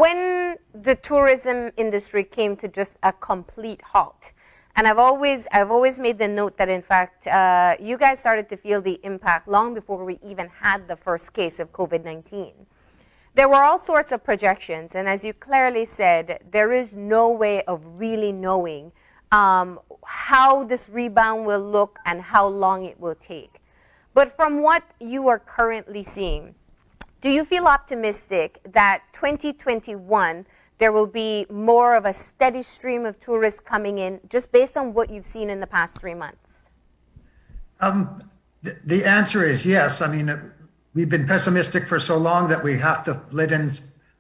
when the tourism industry came to just a complete halt, and I've always made the note that, in fact, you guys started to feel the impact long before we even had the first case of COVID-19. There were all sorts of projections, and as you clearly said, there is no way of really knowing how this rebound will look and how long it will take. But from what you are currently seeing, do you feel optimistic that 2021 there will be more of a steady stream of tourists coming in, just based on what you've seen in the past 3 months? The answer is yes. I mean, we've been pessimistic for so long that we have to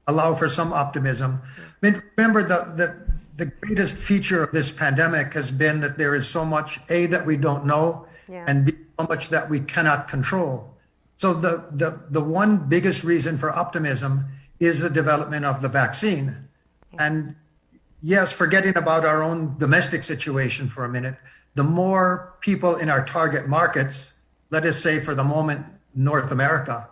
allow for some optimism. I mean, remember, the greatest feature of this pandemic has been that there is so much, A, that we don't know, and B, so much that we cannot control. So the one biggest reason for optimism is the development of the vaccine. And yes, forgetting about our own domestic situation for a minute, the more people in our target markets, let us say for the moment, North America,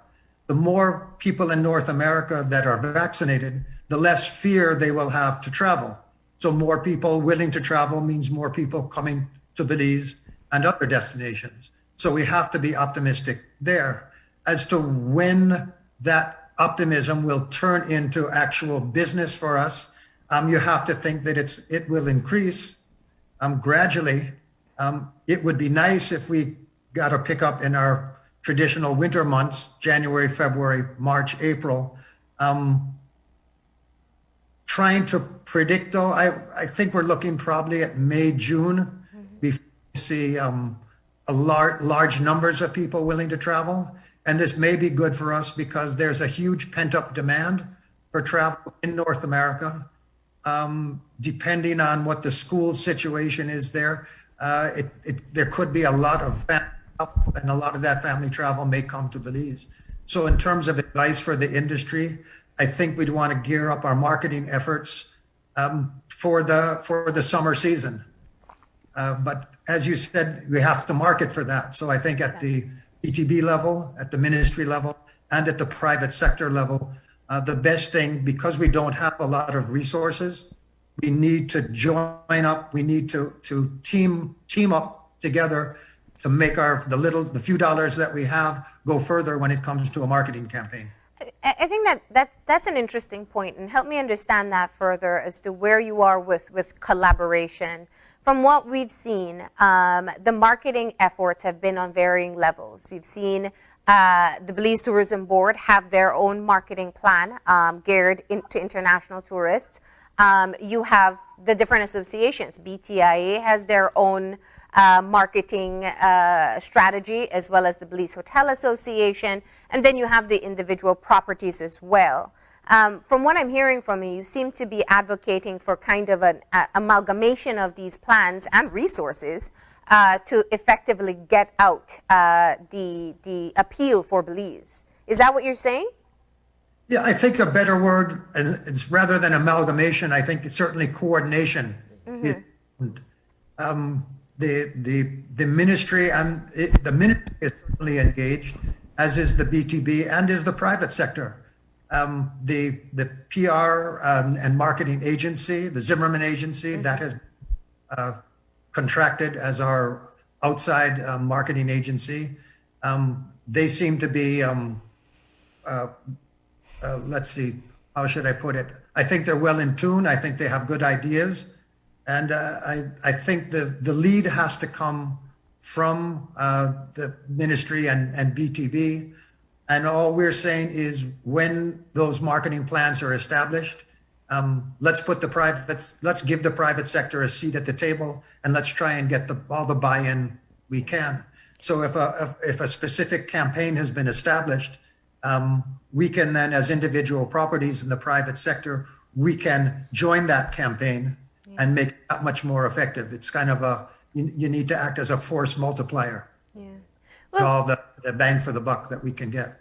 the more people in North America that are vaccinated, the less fear they will have to travel. So more people willing to travel means more people coming to Belize and other destinations. So we have to be optimistic there. As to when that optimism will turn into actual business for us, you have to think that it will increase gradually. It would be nice if we got a pickup in our traditional winter months, January, February, March, April. Trying to predict, though, I think we're looking probably at May, June, before we see large numbers of people willing to travel. And this may be good for us because there's a huge pent-up demand for travel in North America. Depending on what the school situation is there, there could be a lot of family, and a lot of that family travel may come to Belize. So in terms of advice for the industry, I think we'd want to gear up our marketing efforts for the summer season. But as you said, we have to market for that. So I think at the BTB level, at the ministry level, and at the private sector level, the best thing, because we don't have a lot of resources, we need to join up. We need to team up together to make the few dollars that we have go further when it comes to a marketing campaign. I think that's an interesting point, and help me understand that further as to where you are with collaboration. From what we've seen, the marketing efforts have been on varying levels. You've seen the Belize Tourism Board have their own marketing plan geared to international tourists. You have the different associations. BTIA has their own marketing strategy, as well as the Belize Hotel Association, and then you have the individual properties as well. From what I'm hearing from you, you seem to be advocating for kind of an amalgamation of these plans and resources to effectively get out the appeal for Belize. Is that what you're saying? Yeah, I think a better word, and it's rather than amalgamation, I think it's certainly coordination. The ministry the ministry is certainly engaged, as is the BTB and is the private sector. The PR and marketing agency, the Zimmerman Agency, that has contracted as our outside marketing agency. They seem to be, let's see, how should I put it? I think they're well in tune. I think they have good ideas. And I think the lead has to come from the ministry and BTB. And all we're saying is when those marketing plans are established, let's give the private sector a seat at the table, and let's try and get all the buy-in we can. So if a specific campaign has been established, we can then, as individual properties in the private sector, we can join that campaign and make it that much more effective. It's kind of you need to act as a force multiplier. Yeah. Well, all the bang for the buck that we can get.